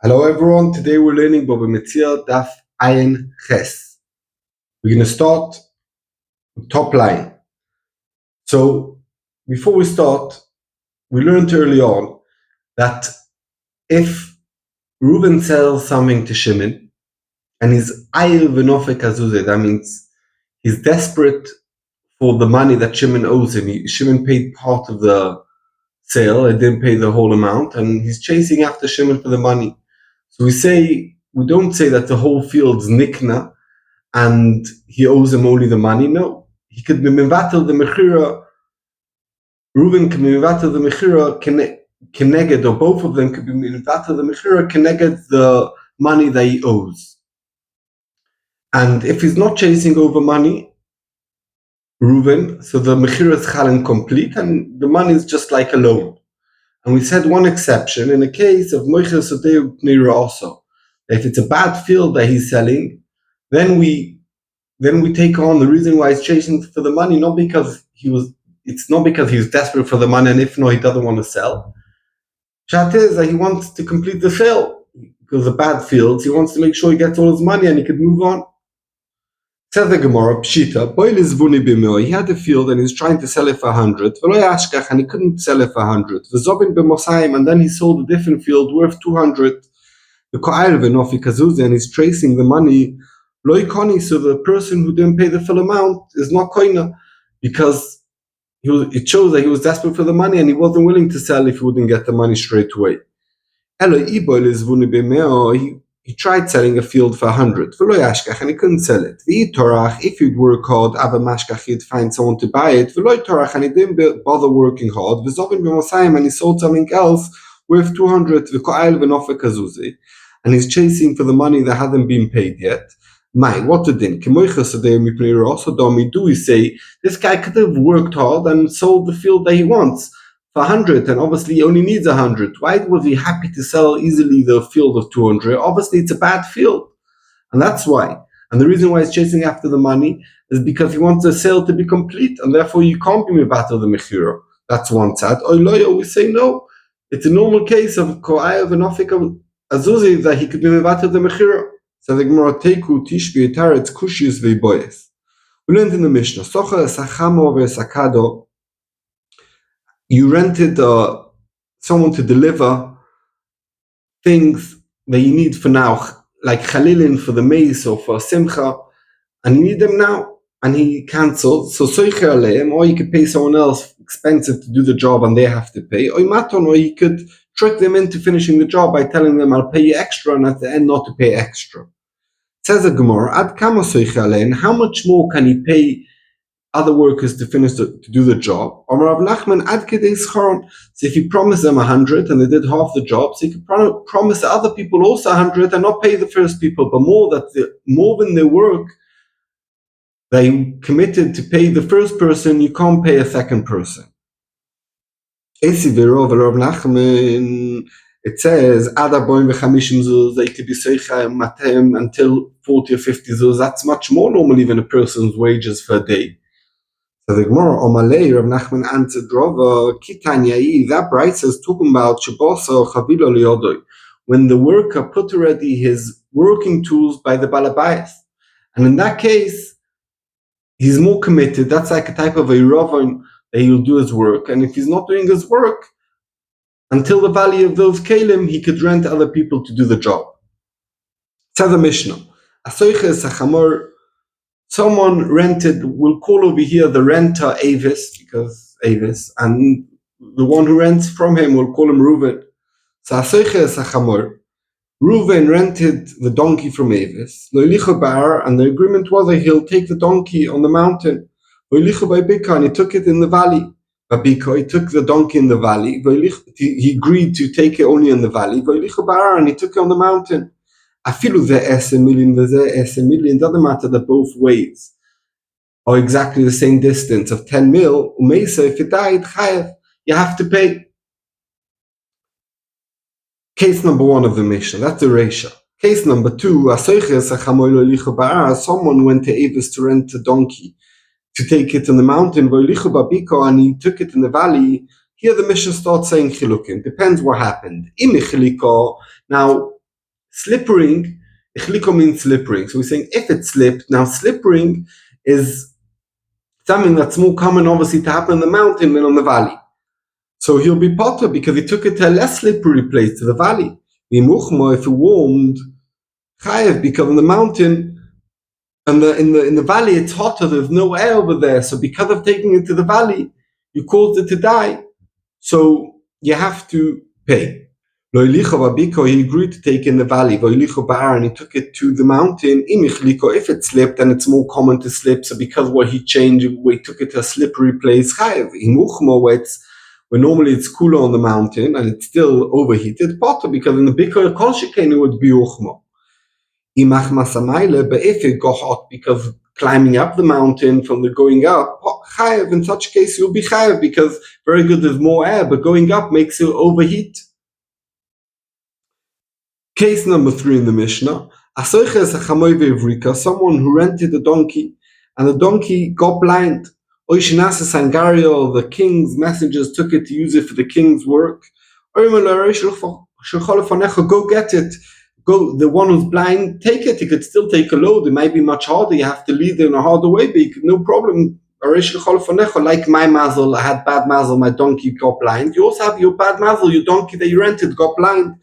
Hello everyone, today we're learning mציעא Daf Hayomi. We're going to start with top line. So before we start, we learned early on that if Reuven sells something to Shimon and he's Aryeh v'nofek azuzeh, that means he's desperate for the money that Shimon owes him. Shimon paid part of the sale and didn't pay the whole amount, and he's chasing after Shimon for the money. So we don't say that the whole field's nikna and he owes him only the money. No, he could be mevatel the mechira. Reuven can be mevatel the mechira keneged, or both of them could be mevatel the mechira keneged the money that he owes. And if he's not chasing over money, Reuven, so the mechira is chal complete, and the money is just like a loan. And we said one exception in the case of moicher sodeu pnei also. If it's a bad field that he's selling, then we take on the reason why he's chasing for the money, it's not because he's desperate for the money, and if not, he doesn't want to sell. Chat is that he wants to complete the sale because of bad fields. He wants to make sure he gets all his money and he can move on. Says the Gemara, Pshita, he had a field and he's trying to sell it for 100, and he couldn't sell it for 100. And then he sold a different field worth 200. And he's tracing the money. So the person who didn't pay the full amount is not koina, because it shows that he was desperate for the money and he wasn't willing to sell if he wouldn't get the money straight away. He tried selling a field for 100, and he couldn't sell it. If he'd work hard, he'd find someone to buy it, and he didn't bother working hard, and he sold something else worth 200, and he's chasing for the money that hadn't been paid yet. What the din? Do we say this guy could have worked hard and sold the field that he wants for 100, and obviously he only needs 100. Why was he happy to sell easily the field of 200? Obviously it's a bad field, and that's why. And the reason why he's chasing after the money is because he wants the sale to be complete, and therefore you can't be mevatel the mechira. That's one side. We say no. It's a normal case of ko'ayev and ofik azuzi that he could be mevatel the mechira. So the Gemara teiku tishbi etaretz kushiyus veiboyes. We learned in the Mishnah, socha esachamo ve'esakado. You rented someone to deliver things that you need for now, like chalilin for the mace or for simcha, and you need them now, and he cancelled. So soicher aleim, or you could pay someone else expensive to do the job and they have to pay, or maton, or you could trick them into finishing the job by telling them I'll pay you extra, and at the end not to pay extra. Says the Gemara, ad kama soicher aleim, how much more can he pay other workers to do the job? Or Rav Nachman ad kedei scharon. So if you promise them 100 and they did half the job, so you can promise other people also 100 and not pay the first people, but more than their work they committed to pay the first person, you can't pay a second person. It says they could be matem until 40 or 50 zuz. That's much more normally than a person's wages for a day. So the Gemara Omalei Rav Nachman answered Rava Kitanyai, that Bryce is talking about Shabosa Chavila Liodoi, when the worker put already his working tools by the balabayas, and in that case he's more committed. That's like a type of a ravon that he'll do his work, and if he's not doing his work until the value of those kalim, he could rent other people to do the job. Says the Mishnah, Asoiche Sachamor. Someone rented, we'll call over here the renter Avis, because Avis, and the one who rents from him, we'll call him Reuven. So Asoiche Sachamor, Reuven rented the donkey from Avis, Loilicha Bar, and the agreement was that he'll take the donkey on the mountain. Loilicha by Bika, and he took it in the valley. Babika, he took the donkey in the valley. He agreed to take it only in the valley. Loilicha Bar, and he took it on the mountain. Afilu ze 10 million, doesn't matter that both ways are exactly the same distance of 10 mil. Umeisa, if it died, chayev, you have to pay. Case number 1 of the Mishnah, that's the Reisha. Case number 2, someone went to Avis to rent a donkey to take it in the mountain, and he took it in the valley. Here the Mishnah starts saying chilukim. Depends what happened. Now, slippering, ichliko means slippering. So we're saying if it slipped, now slippering is something that's more common obviously to happen in the mountain than on the valley. So he'll be potter because he took it to a less slippery place, to the valley. If it warmed, chayev, because in the mountain and in the valley it's hotter, there's no air over there. So because of taking it to the valley, you caused it to die. So you have to pay. He agreed to take in the valley, and he took it to the mountain. If it slipped, then it's more common to slip. So because what he changed, we took it to a slippery place. Where normally it's cooler on the mountain and it's still overheated, potter, because in the bikor kol shekain it would be uchmo. But if it got hot because climbing up the mountain from the going up, chayev, in such case you'll be chayev, because very good, there's more air, but going up makes you overheat. Case number 3 in the Mishnah. Someone who rented a donkey, and the donkey got blind. The king's messengers took it to use it for the king's work. Go get it. Go, the one who's blind, take it. You could still take a load. It might be much harder. You have to lead in a harder way, but you could, no problem. Like my mazel, I had bad mazel, my donkey got blind. You also have your bad mazel, your donkey that you rented got blind.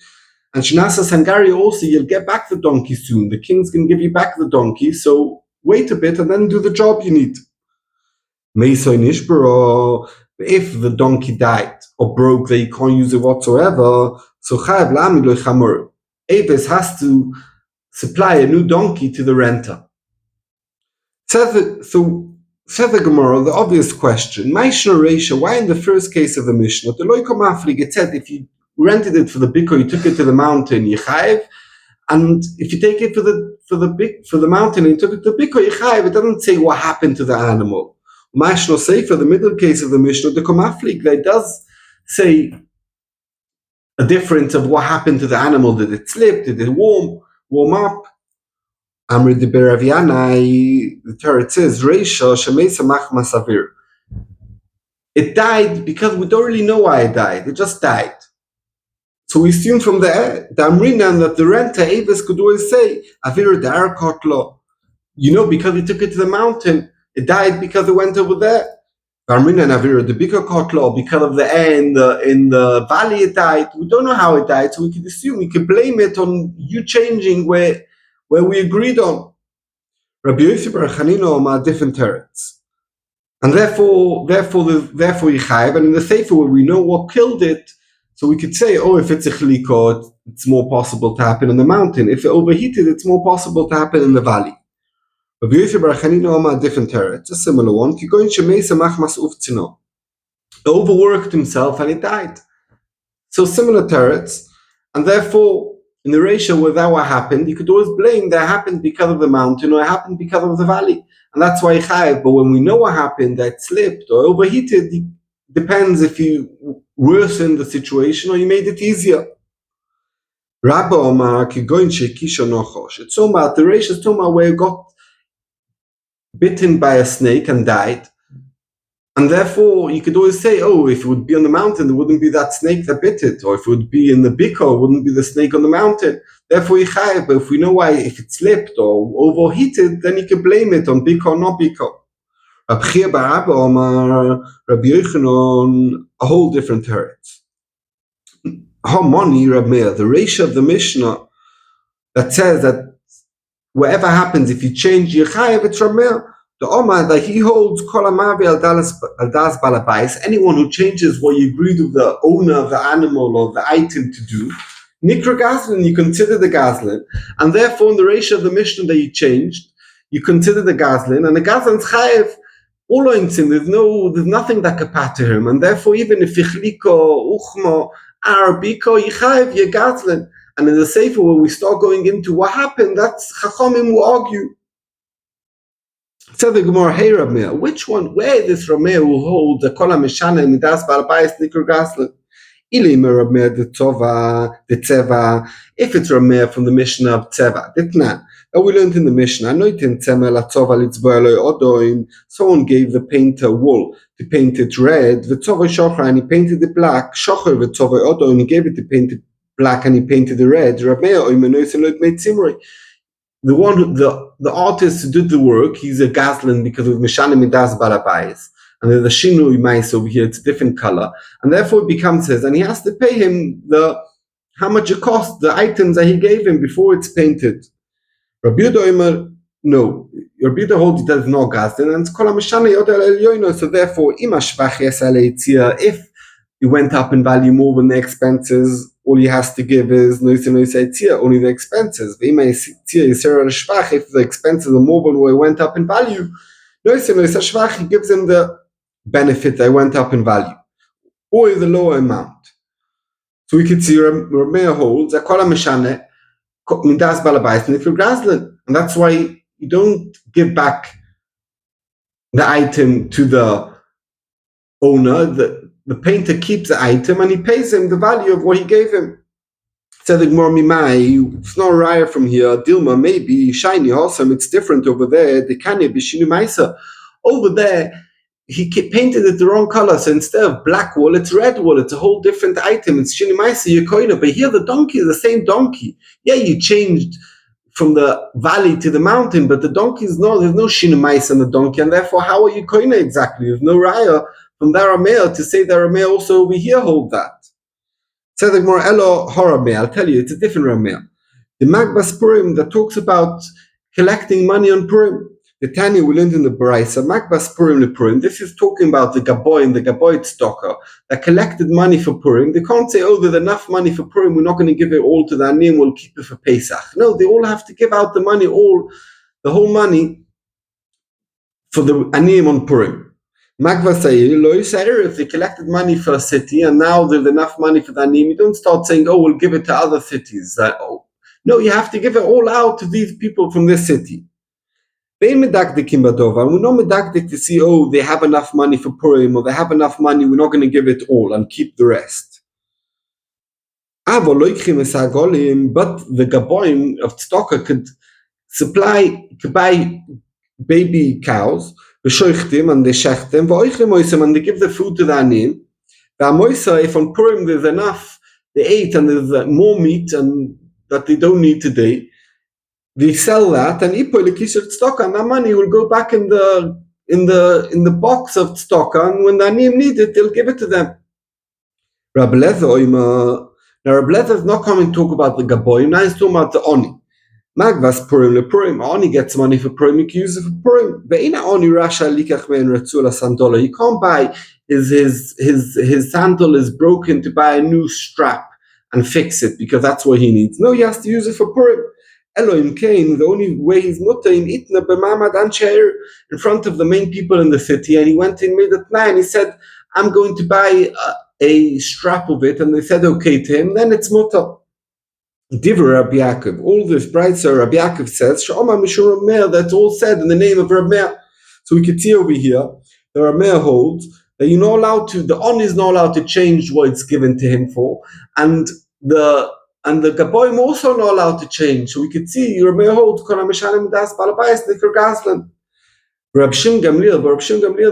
And Shnasa Sangari also, you'll get back the donkey soon. The king's going to give you back the donkey, so wait a bit and then do the job you need. If the donkey died or broke that you can't use it whatsoever, so Chayav Lami Lo Chamor. Avis has to supply a new donkey to the renter. Says the Gemara, the obvious question, why in the first case of the Mishnah, the Loiko Maflig, it said if you rented it for the bikor, you took it to the mountain, Yechayev, and if you take it for the mountain and you took it to the bikor, Yechayev, it doesn't say what happened to the animal. Mashno say for the middle case of the Mishnah, the Komaflik, that does say a difference of what happened to the animal. Did it slip? Did it warm up? Amri de Beravianai, the Torah says, Reisha Shemesa Machmas Avir. It died because we don't really know why it died. It just died. So we assume from the Amrinan that the renter, Avis, could always say, Avir Dar Kotlo. Because he took it to the mountain, it died because it went over there. Amrinan Avir, the bigger Kotlo, because of the air in the valley it died. We don't know how it died, so we can assume, we can blame it on you changing where we agreed on. Rabbi Yosef Bar Chanina are different teretz. And therefore Yechayev, and in the Sefer where we know what killed it, so we could say, if it's a chliko, it's more possible to happen in the mountain. If it overheated, it's more possible to happen in the valley. Rabbi Yosef Bar Chanina are different teretz. It's a similar one. He overworked himself and he died. So similar teretz, and therefore in the ratio where that what happened, you could always blame that happened because of the mountain or it happened because of the valley, and that's why Yechayev. But when we know what happened, that slipped or overheated, it depends if you worsened the situation or you made it easier. Rabba Omar Kigoin Shekisha Nochosh. It's talking about the ratio, it's talking about where you got bitten by a snake and died. And therefore, you could always say, if it would be on the mountain, there wouldn't be that snake that bit it. Or if it would be in the bikor, it wouldn't be the snake on the mountain. Therefore, Yechayev. But if we know why, if it slipped or overheated, then you can blame it on bikor or not bikor. Rabbi Chia bar Abba Omar, Rabbi Yochanan, a whole different teretz. Hamoni Rabbi Meir, the ratio of the Mishnah that says that whatever happens, if you change Yechayev, it's Rabbi Meir. The Omar that he holds Kolamavi al das balabais, anyone who changes what you agreed with the owner of the animal or the item to do, Nikra Gazlin, you consider the Gazlin, and therefore in the ratio of the Mishnah that you changed, you consider the Gazlin, and the Gazlin's Chayev, there's nothing that could pater him, and therefore even if Ichliko, Uchmo, Arabiko, Yechayev, you're Gazlin. And in the Sefer where we start going into what happened, that's Chachamim will argue. So the Gemara, hey Rab Meir, which one, where this Rab Meir will hold the Kol HaMeshana Midas Balabais Nikr Gaslan? Ilim Rab Meir the Tzeva, if it's Rab Meir from the Mishnah of Tzeva, Ditnan. That we learned in the Mishnah, Anoitin Tzema La Tzova Litzboeloi Odoim, someone gave the painter wool to paint it red, the Tzova Shocher, and he painted it black, Shocher the Tzova Odoim, he gave it to paint it black and he painted it red. The one, the artist who did the work, he's a Gazlan because of Mishanim Midas Balabais. And there's a Shinui Mais over here, it's a different color. And therefore it becomes his. And he has to pay him how much it cost, the items that he gave him before it's painted. Rabbi Yehuda no. Rabbi Yehuda holds that it's no Gazlan, and it's Kol HaMishana Yodel El Yoino. So therefore, if it went up in value more than the expenses, all he has to give is only the expenses. If the expenses are more than what it went up in value, he gives him the benefit that went up in value, or the lower amount. So we could see Rameir holds that Kol HaMishana Midas Balabais Nifil Gazlan, and that's why you don't give back the item to the owner. The painter keeps the item and he pays him the value of what he gave him. Said the Gemara Mimai, it's not Aryeh from here. Dilma, maybe shiny, awesome. It's different over there. The Kanye Bishinu Maisa. Over there, he painted it the wrong color. So instead of black wool, it's red wool. It's a whole different item. It's Shinu Maisa Yakoina. But here the donkey is the same donkey. Yeah, you changed from the valley to the mountain, but the donkey is there's no Shinu Maisa on the donkey, and therefore how are you koina exactly? There's no raya from the Aramea to say the Aramea also over here hold that. Said the Gemara Elo Haramea, I'll tell you, it's a different Aramea. The Magbas Purim that talks about collecting money on Purim. The Tanya we learned in the Baraisa, Magbas Purim le Purim. This is talking about the Gaboy and the Gaboy Tzedakah that collected money for Purim. They can't say, oh, there's enough money for Purim, we're not going to give it all to the Anim, we'll keep it for Pesach. No, they all have to give out the money, the whole money for the Anim on Purim. Magva say, if they collected money for a city and now there's enough money for the Anim, you don't start saying, oh, we'll give it to other cities. No, you have to give it all out to these people from this city. We're not medakdik to see, oh, they have enough money for Purim, or they have enough money, we're not going to give it all and keep the rest. But the Gaboim of Tzedakah could buy baby cows, and they shecht them, and they give the food to the Anim. If on Purim there's enough, they ate and there's more meat and that they don't need today, they sell that, and that money will go back in the box of tzedakah, and when the Anim need it, they'll give it to them. Rabbi Lezer is not coming to talk about the Gaboim, now he's talking about the Oni. Magvas Purim le Purim, Oni gets money for Purim, you can use it for Purim. Ve'ina Oni rasha likach me'en retzula sandola. You can't buy his sandal is broken to buy a new strap and fix it because that's what he needs. No, he has to use it for Purim. Elohim Cain, the only way he's mutter in itna b'mamad ansher in front of the main people in the city, and he went in mid at night and he said, I'm going to buy a strap of it, and they said okay to him, then it's mutter. Diver Rabbi Yaakov, all this bright sir Rabbi Yaakov says, Sh'oma Mishur Rameir, that's all said in the name of Rameir. So we can see over here, the Rameir holds that you're not allowed to, the on is not allowed to change what it's given to him for, and the Gaboim also not allowed to change. So we could see Rameir holds Kol HaMishanim Das Balabais Nikar Gazlan. Rab Shim Gamliel,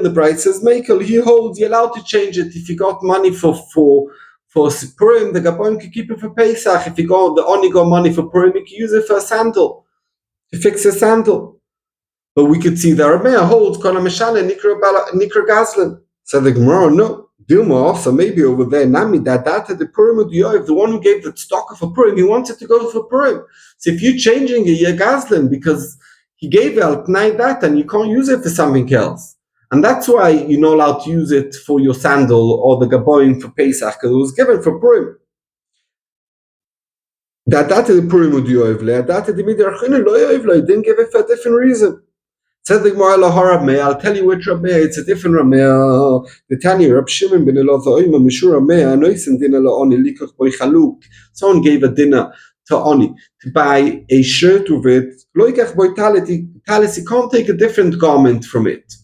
the bright says, Michael, he holds you're allowed to change it if you got money for Purim, the Gaboim can keep it for Pesach. If you got the Oni got money for Purim, you can use it for a sandal, to fix a sandal. But we could see the Rameir holds Kol HaMishana Nikar Gazlan. So the Gemara, no. Dilma also, maybe over there, Nami, that the Purim of Yoav, the one who gave the tzedakah for Purim, he wants it to go for Purim. So if you're changing it, you're Gazlan, because he gave it night that, and you can't use it for something else. And that's why you're not allowed to use it for your sandal or the Gaboim for Pesach, because it was given for Purim. That the Purim of Yoav, that the Midar Chine lo Yoav, he didn't give it for a different reason. Said the Gemara Laharabmei, I'll tell you which Rameir, it's a different Rameir. The Tanya, Rab Shimon ben Elazar, Mishur Rameir, Noisin Dina Oni, Likach Boy Chaluk. Someone gave a dinner to Oni to buy a shirt with it. Loikach Boy Talis, he can't take a different garment from it.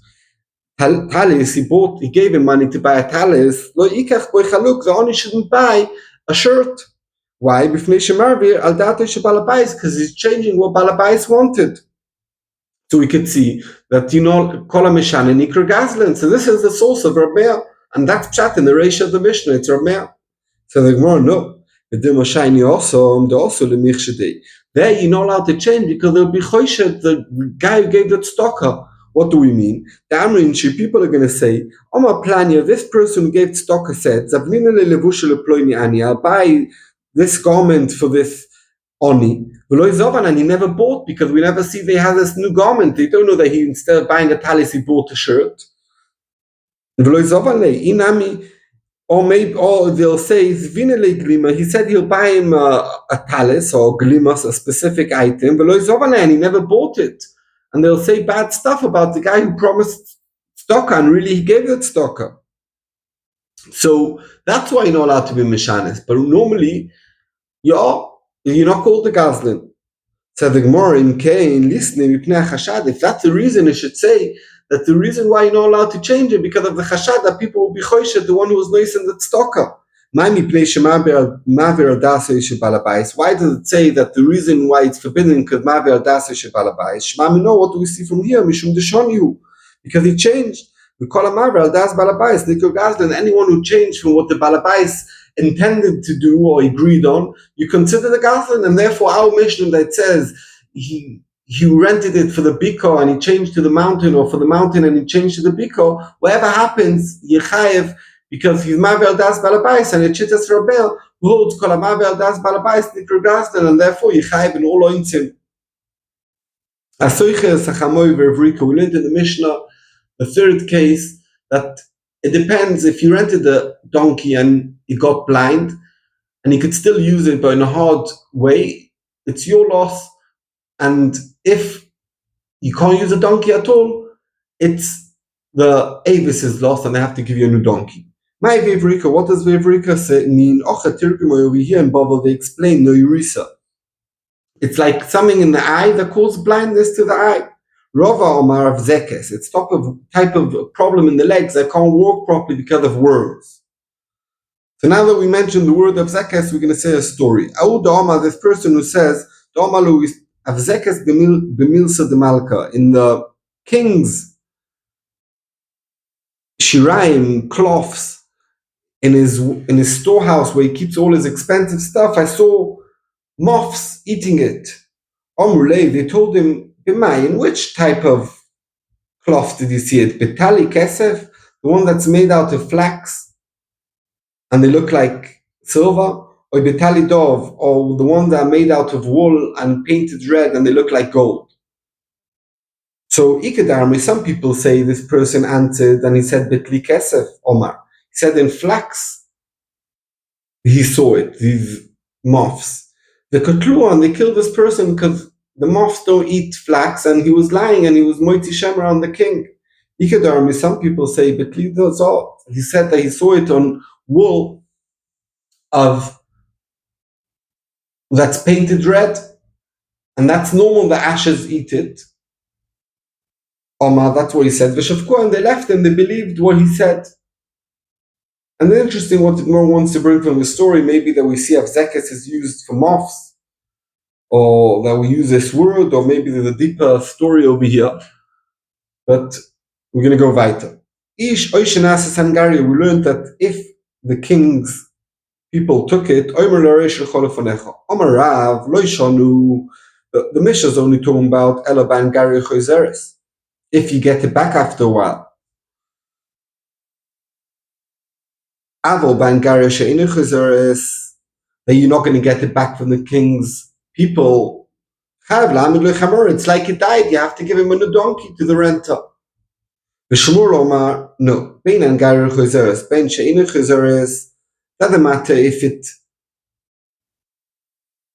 Talis, he gave him money to buy a talis. Loikach Boy Chaluk, the Oni shouldn't buy a shirt. Why? Because he's changing what Balabais wanted. So we could see that, Kol HaMishan and Nikar Gazlan. So this is the source of Rameir. And that's Pshat in the Reish of the Mishnah. It's Rameir. So the Gemara, no. There you're not allowed to change because they'll be choished the guy who gave that stocker. What do we mean? The Amrinchi people are going to say, Oma Planya, this person who gave stocker said, I'll buy this garment for this Oni. And he never bought because we never see they have this new garment. They don't know that he, instead of buying a talis, he bought a shirt. Or maybe, or they'll say, he said he'll buy him a talis or glimas, a specific item, and he never bought it. And they'll say bad stuff about the guy who promised stocker and really he gave it stocker. So that's why you're not allowed to be mishanis. But normally, you're not called the Gazlin. Said the Gemara in Cain, listening, if that's the reason, it should say that the reason why you're not allowed to change it because of the chashad that people will be choished, the one who was nice in that stocker. Why does it say that the reason why it's forbidden because Maver Dasa Shebalabais? Shmami, no, what do we see from here? Mishum Deshonu, because he changed. We call him Maver Das Balabais, Nikol Gazlan, anyone who changed from what the Balabais intended to do or agreed on, you consider the Gazlan, and therefore our Mishnah that says he rented it for the Biko and he changed to the mountain, or for the mountain and he changed to the Biko, whatever happens, Yechayev, because he's Mavel Das Balabais and Chitas Rabel, who holds Kol Mavel Das Balabais Nikol Gazlan, and therefore Yechayev in all ointim. Asoiche Sachamoy Vervrika, we learned in the Mishnah, the third case, that it depends if you rented a donkey and he got blind and he could still use it but in a hard way, it's your loss. And if you can't use a donkey at all, it's the Avis's loss and they have to give you a new donkey. My Vevrika, what does Vevrika say? Mean over here in Babel they explain no Eurisa. It's like something in the eye that causes blindness to the eye. Rova Omar of Zekes, it's type of problem in the legs. I can't walk properly because of worms. So now that we mentioned the word of Zekes, we're going to say a story. Aud Omar, this person who says, Omalu is of Zekes b'milsa de Malka, in the king's shiraim, cloths, in his storehouse where he keeps all his expensive stuff, I saw moths eating it. Omrulei, they told him, in which type of cloth did you see it? Betali kesef, the one that's made out of flax and they look like silver, or betali dov, or the ones that are made out of wool and painted red and they look like gold. So Ikedarmi, some people say this person answered and he said betli kesef, Omar. He said in flax he saw it, these moths. The Kotluan, they killed this person because the moths don't eat flax, and he was lying and he was moiti shemra on the king. Ikedarmi, some people say betli dozot. He said that he saw it on wool that's painted red, and that's normal, the ashes eat it. Omar, that's what he said. And they left him, they believed what he said. And then interesting what the Gemara wants to bring from the story, maybe that we see Avzekes is used for moths, or that we use this word, or maybe there's a deeper story over here. But we're going to go weiter. Ish Oishenas Hungary, we learned that if the king's people took it, Omar Rav, Loishonu, the Mishnah is only talking about Elaban Gary Choizeres, if you get it back after a while. Avo Ban Gary Sheinu Choizeres, that you're not going to get it back from the king's people. It's like he died, you have to give him a new donkey to the renter. The Shmuel Omar, no. Ben and Gary Choizeres, Ben Sheinu Choizeres, doesn't matter if it's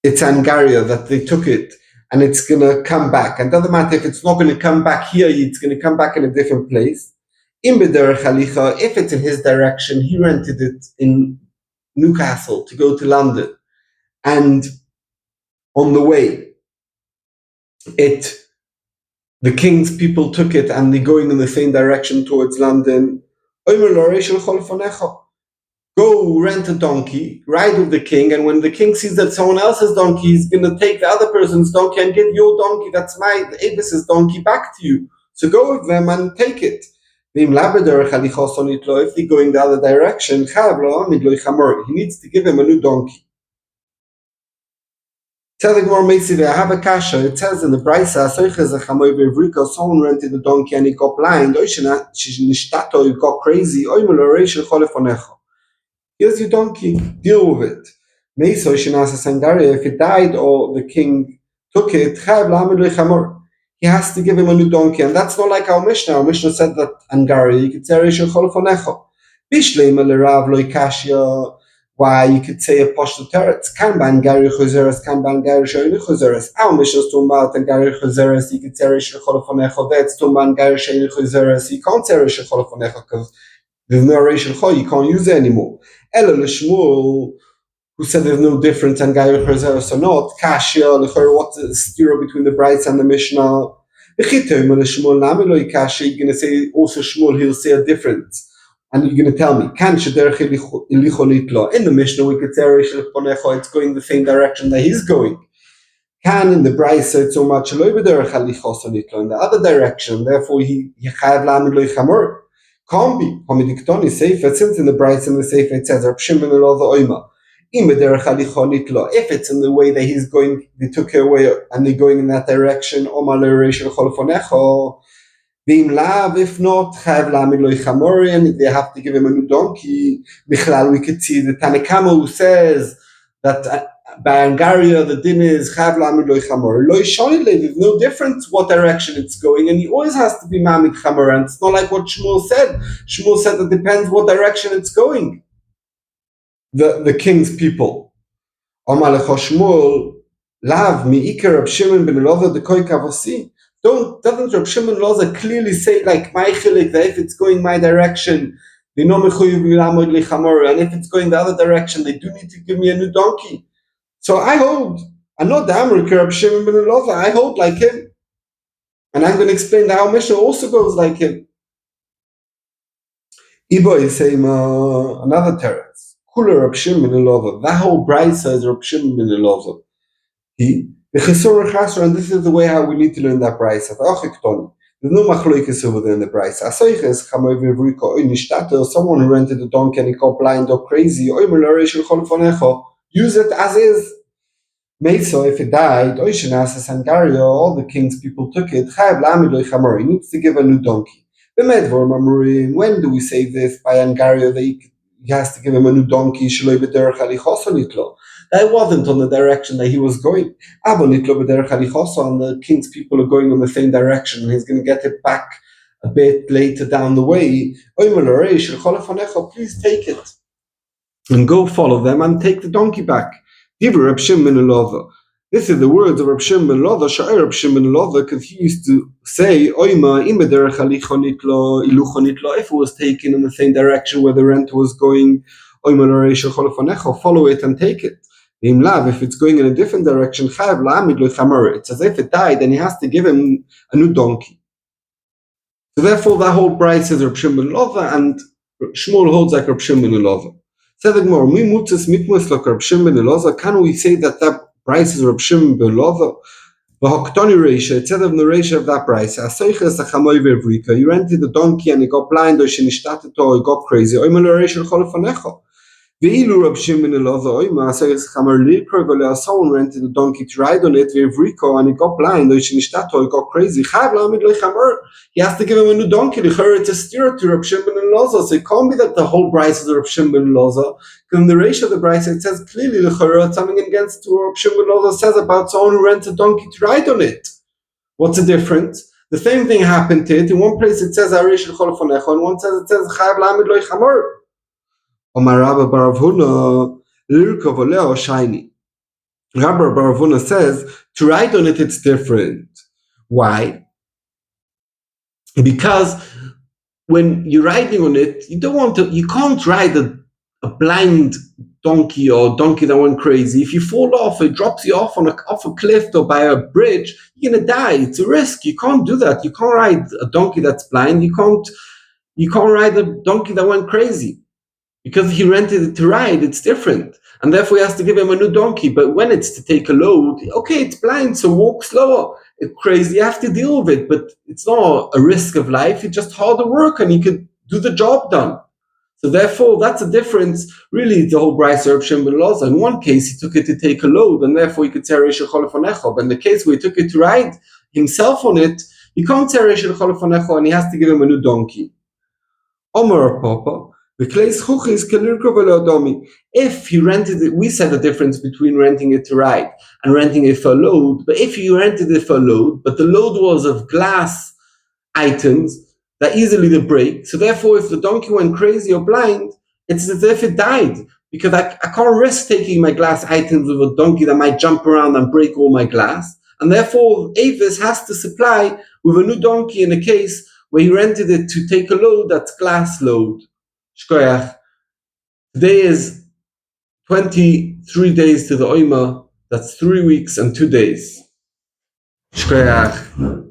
Angaria that they took it and it's going to come back. And doesn't matter if it's not going to come back here, it's going to come back in a different place. In Bederech Halicha, if it's in his direction, he rented it in Newcastle to go to London. And on the way, the king's people took it and they're going in the same direction towards London. Go rent a donkey, ride with the king, and when the king sees that someone else's donkey, he's going to take the other person's donkey and give your donkey, that's the Avis's donkey, back to you. So go with them and take it. If they're going the other direction, he needs to give him a new donkey. I have a kasha. It says in the Brisa, someone rented a donkey and he got blind. He got crazy. Here's your donkey. Deal with it. If it died or the king took it, he has to give him a new donkey. And that's not like our Mishnah. Our Mishnah said that Angari, you could say why you could say a poshto teretz can ban gari chuzeres, can ban gari shoyni chuzeres. Our Mishnah is talking about gari chuzeres. You could say reish l'cholofonecho. That's talking about gari shoyni chuzeres. You can't say reish l'cholofonecho because there's no reish l'chol. You can't use it anymore. Ela l'shmuel, who said there's no difference in gari chuzeres or not. Kashya l'chor, what's the stir between the Brides and the Mishnah? You're going to say also Shmuel, he'll say a difference. And you're going to tell me, in the Mishnah we could say it's going the same direction that he's going. Can in the Brisa it's so much in the other direction, therefore he chayav lamed lo yichamor. Can't be. Since in the Brisa and the Sefer it says Reb Shimon lo the oima. If it's in the way that he's going, they took her away and they're going in that direction, if not, they have to give him a new donkey. We could see the Tanakama who says that by Angaria the din is there's no difference what direction it's going, and he always has to be Mamid Chamor, and it's not like what Shmuel said. Shmuel said it depends what direction it's going. The king's people. Doesn't Reb Shimon Loza clearly say like my chilik that if it's going my direction, and if it's going the other direction, they do need to give me a new donkey. So I hold. I'm not the American Reb Shimon ben Loza. I hold like him, and I'm going to explain that our Mishnah also goes like him. Ibo is saying another teretz. Reb Shimon ben Loza. That whole Brisa is Reb Shimon ben Loza. And this is the way how we need to learn that Brisa. There's no machloikis over there in the Brisa. Someone who rented a donkey and he got blind or crazy. Use it as is. Meso, if it died, all the king's people took it. He needs to give a new donkey. When do we say this by Angario that he has to give him a new donkey? That wasn't on the direction that he was going. And the king's people are going in the same direction, and he's going to get it back a bit later down the way. Please take it and go follow them and take the donkey back. This is the words of Reb Shimon ben Loza, Reb Shimon ben Loza, because he used to say, if it was taken in the same direction where the renter was going, follow it and take it. If it's going in a different direction, it's as if it died and he has to give him a new donkey. So therefore that whole bride says Reb Shimon ben Loza, and Shmuel holds like Reb Shimon ben Loza. Can we say that that price is Reb Shimon ben Loza? It said in the ratio of that price, he rented the donkey and he got blind, or he got crazy. Reb Shimon ben Loza, someone rented a donkey to ride on it, and he got blind, or he got crazy. He has to give him a new donkey. It's a steer to Reb Shimon ben Loza. So it can't be that the whole price is Reb Shimon ben Loza, because in the ratio of the price it says clearly something against what Reb Shimon ben Loza says about someone who rents a donkey to ride on it. What's the difference? The same thing happened to it. In one place it says Aryeh, and one says it says Chayav Lamed Lo Yichamor. Rabbi Baravuna says to ride on it it's different. Why? Because when you're riding on it, you can't ride a blind donkey or donkey that went crazy. If you fall off, it drops you off off a cliff or by a bridge, you're gonna die. It's a risk. You can't do that. You can't ride a donkey that's blind. You can't ride a donkey that went crazy. Because he rented it to ride, it's different. And therefore he has to give him a new donkey. But when it's to take a load, okay, it's blind, so walk slower. It's crazy, you have to deal with it. But it's not a risk of life, it's just harder work and you could do the job done. So therefore, that's a difference. Really, it's the whole Bryce Reb Shem Ben Elazar. In one case, he took it to take a load, and therefore he could say Aryeh Shel Cholefonecho. But in the case where he took it to ride himself on it, he can't say Aryeh Shel Cholefonecho, and he has to give him a new donkey. Omer Papa, the Kleis Chuchis Kelirko Velodomi. If he rented it, we said the difference between renting it to ride and renting it for a load. But if you rented it for a load, but the load was of glass items that easily they break, so therefore if the donkey went crazy or blind, it's as if it died, because I can't risk taking my glass items with a donkey that might jump around and break all my glass, and therefore Avis has to supply with a new donkey in a case where he rented it to take a load that's glass load. Shkoyach. Today is 23 days to the Oima, that's 3 weeks and 2 days. Shkoyach.